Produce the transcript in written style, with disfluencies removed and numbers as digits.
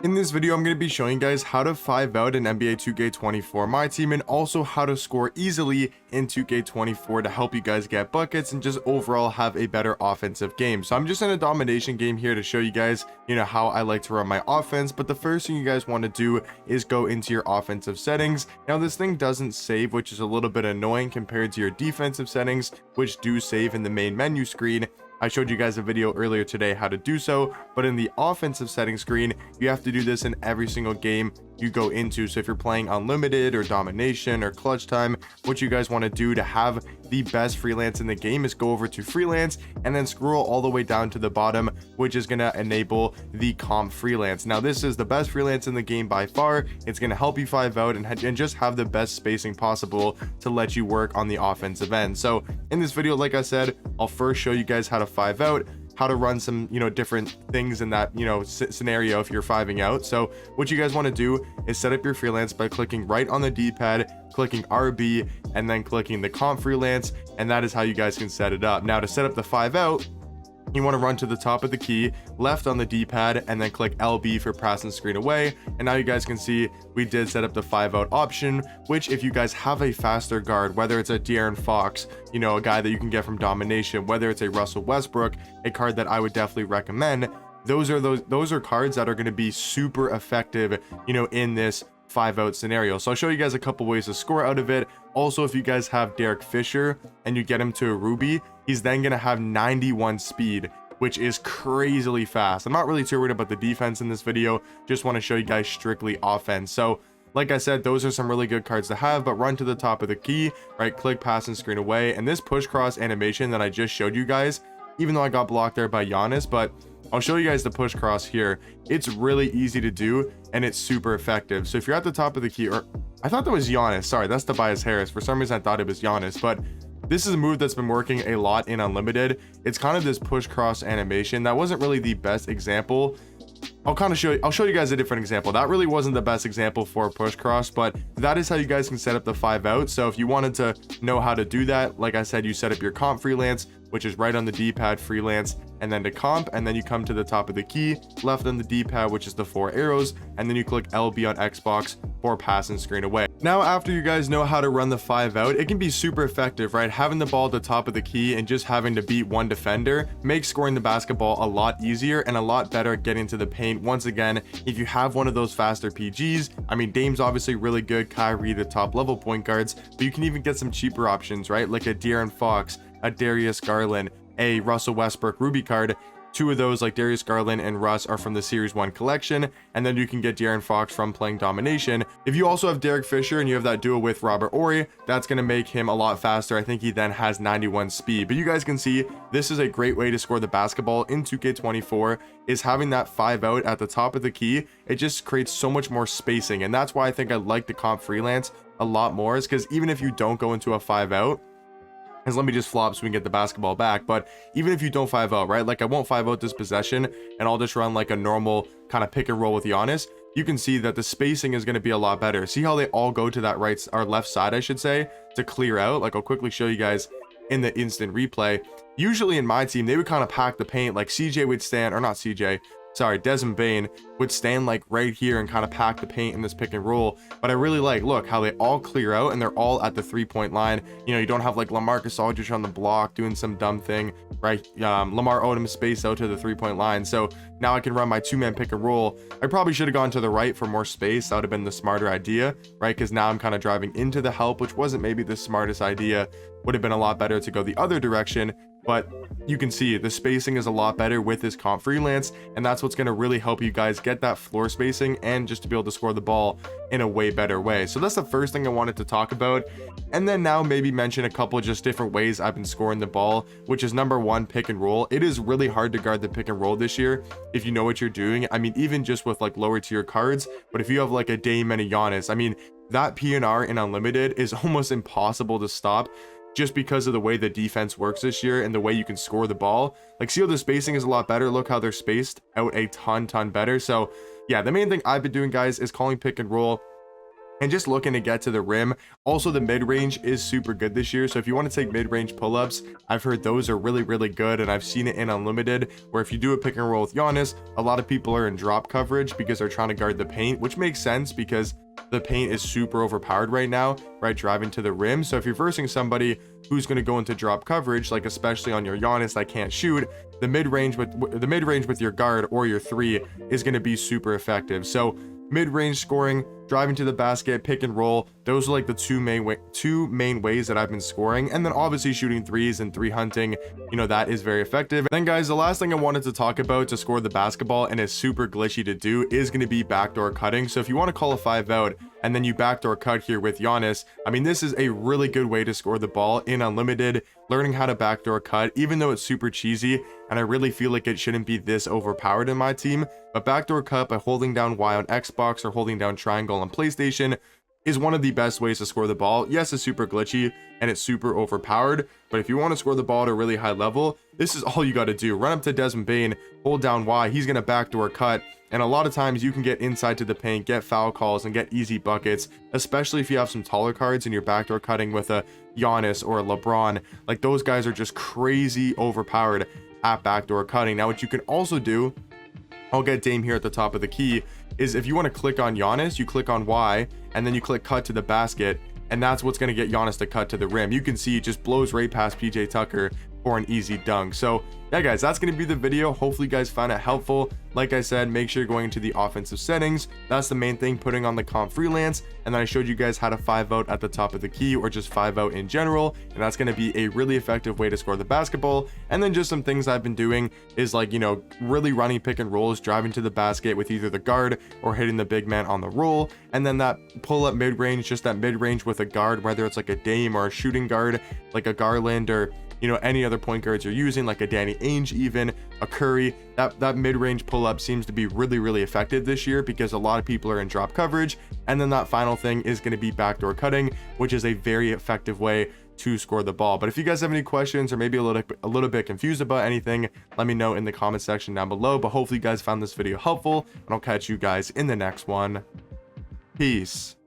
In this video, I'm going to be showing you guys how to 5-out in NBA 2K24 My Team, and also how to score easily in 2K24 to help you guys get buckets and just overall have a better offensive game. So I'm just in a domination game here to show you guys, how I like to run my offense. But the first thing you guys want to do is go into your offensive settings. Now this thing doesn't save, which is a little bit annoying compared to your defensive settings, which do save in the main menu screen. I showed you guys a video earlier today how to do so, but in the offensive settings screen, you have to do this in every single game you go into. So if you're playing unlimited or domination or clutch time, what you guys want to do to have the best freelance in the game is go over to freelance and then scroll all the way down to the bottom, which is going to enable the comp freelance. Now this is the best freelance in the game by far. It's going to help you 5-out and just have the best spacing possible to let you work on the offensive end. So in this video, like I said, I'll first show you guys how to 5-out, how to run some different things in that scenario if you're 5ing out. So what you guys want to do is set up your freelance by clicking right on the D-pad, clicking RB, and then clicking the comp freelance, and that is how you guys can set it up. Now to set up the 5-out, you want to run to the top of the key, left on the D-pad, and then click LB for pass and screen away. And now you guys can see we did set up the 5-out option, which if you guys have a faster guard, whether it's a De'Aaron Fox, a guy that you can get from domination, whether it's a Russell Westbrook, a card that I would definitely recommend, those are cards that are going to be super effective, in this 5-out scenario. So I'll show you guys a couple ways to score out of it. Also, if you guys have Derek Fisher and you get him to a Ruby, he's then going to have 91 speed, which is crazily fast. I'm not really too worried about the defense in this video, just want to show you guys strictly offense. So like I said, those are some really good cards to have, but run to the top of the key, right click, pass and screen away. And this push cross animation that I just showed you guys, even though I got blocked there by Giannis, but I'll show you guys the push cross here. It's really easy to do and it's super effective. So if you're at the top of the key, or I thought that was Giannis, sorry, that's Tobias Harris. For some reason I thought it was Giannis, but this is a move that's been working a lot in unlimited. It's kind of this push cross animation. That wasn't really the best example. I'll show you guys a different example. That really wasn't the best example for a push cross, but that is how you guys can set up the 5-out. So if you wanted to know how to do that, like I said, you set up your comp freelance, which is right on the D-pad, freelance, and then to comp, and then you come to the top of the key, left on the D-pad, which is the 4 arrows, and then you click LB on Xbox for pass and screen away. Now after you guys know how to run the 5-out, it can be super effective, right? Having the ball at the top of the key and just having to beat one defender makes scoring the basketball a lot easier and a lot better at getting to the paint. Once again, if you have one of those faster PGs, I mean, Dame's obviously really good, Kyrie, the top level point guards, but you can even get some cheaper options, right? Like a De'Aaron Fox, a Darius Garland, a Russell Westbrook Ruby card. Two of those, like Darius Garland and Russ, are from the Series 1 collection, and then you can get De'Aaron Fox from playing domination. If you also have Derek Fisher and you have that duo with Robert Horry, that's going to make him a lot faster. I think he then has 91 speed. But you guys can see this is a great way to score the basketball in 2K24, is having that 5-out at the top of the key. It just creates so much more spacing, and that's why I think I like the comp freelance a lot more, is because even if you don't go into a 5-out, and let me just flop so we can get the basketball back, but even if you don't 5-out, right, like I won't 5-out this possession and I'll just run like a normal kind of pick and roll with Giannis, you can see that the spacing is going to be a lot better. See how they all go to that right or left side, I should say, to clear out? Like I'll quickly show you guys in the instant replay. Usually in my team, they would kind of pack the paint, like CJ would stand, or not CJ, sorry, Desmond Bane would stand like right here and kind of pack the paint in this pick and roll. But I really like, look how they all clear out and they're all at the 3-point line. You don't have like LaMarcus Aldridge on the block doing some dumb thing, right? Lamar Odom space out to the 3-point line. So now I can run my 2-man pick and roll. I probably should have gone to the right for more space. That would have been the smarter idea, right? Because now I'm kind of driving into the help, which wasn't maybe the smartest idea. Would have been a lot better to go the other direction. But you can see the spacing is a lot better with this comp freelance, and that's what's going to really help you guys get that floor spacing and just to be able to score the ball in a way better way. So that's the first thing I wanted to talk about, and then now maybe mention a couple just different ways I've been scoring the ball, which is number 1, pick and roll. It is really hard to guard the pick and roll this year if you know what you're doing. I mean, even just with like lower tier cards, but if you have like a Dame and a Giannis, I mean, that PNR in unlimited is almost impossible to stop, just because of the way the defense works this year and the way you can score the ball. Like, see how the spacing is a lot better? Look how they're spaced out a ton better. So yeah, the main thing I've been doing, guys, is calling pick and roll and just looking to get to the rim. Also, the mid-range is super good this year, so if you want to take mid-range pull-ups, I've heard those are really good, and I've seen it in Unlimited, where if you do a pick and roll with Giannis, a lot of people are in drop coverage because they're trying to guard the paint, which makes sense because the paint is super overpowered right now, right, driving to the rim. So if you're versing somebody who's going to go into drop coverage, like especially on your Giannis that can't shoot, the mid-range with your guard or your 3 is going to be super effective. So mid-range scoring, driving to the basket, pick and roll, those are like the two main ways that I've been scoring. And then obviously shooting threes and 3 hunting, you know, that is very effective. Then guys, the last thing I wanted to talk about to score the basketball, and is super glitchy to do, is going to be backdoor cutting. So if you want to call a 5 out and then you backdoor cut here with Giannis, I mean, this is a really good way to score the ball in Unlimited. Learning how to backdoor cut, even though it's super cheesy and I really feel like it shouldn't be this overpowered in my team, but backdoor cut by holding down Y on Xbox or holding down triangle on PlayStation is one of the best ways to score the ball. Yes, it's super glitchy and it's super overpowered, but if you want to score the ball at a really high level, this is all you got to do. Run up to Desmond Bane, hold down Y, he's going to backdoor cut, and a lot of times you can get inside to the paint, get foul calls, and get easy buckets, especially if you have some taller cards and you're backdoor cutting with a Giannis or a LeBron. Like, those guys are just crazy overpowered at backdoor cutting. Now, what you can also do, I'll get Dame here at the top of the key, is if you want to click on Giannis, you click on Y, and then you click cut to the basket, and that's what's going to get Giannis to cut to the rim. You can see it just blows right past PJ Tucker for an easy dunk. So yeah guys, that's going to be the video. Hopefully you guys found it helpful. Like I said, make sure you're going into the offensive settings. That's the main thing, putting on the comp freelance, and then I showed you guys how to 5 out at the top of the key, or just 5 out in general, and that's going to be a really effective way to score the basketball. And then just some things I've been doing is, like, you know, really running pick and rolls, driving to the basket with either the guard or hitting the big man on the roll, and then that pull up mid-range, just that mid-range with a guard, whether it's like a Dame or a shooting guard like a Garland, or you know, any other point guards you're using, like a Danny Ainge, even a Curry. That mid-range pull-up seems to be really effective this year because a lot of people are in drop coverage. And then that final thing is going to be backdoor cutting, which is a very effective way to score the ball. But if you guys have any questions or maybe a little bit confused about anything, let me know in the comment section down below. But hopefully you guys found this video helpful, and I'll catch you guys in the next one. Peace.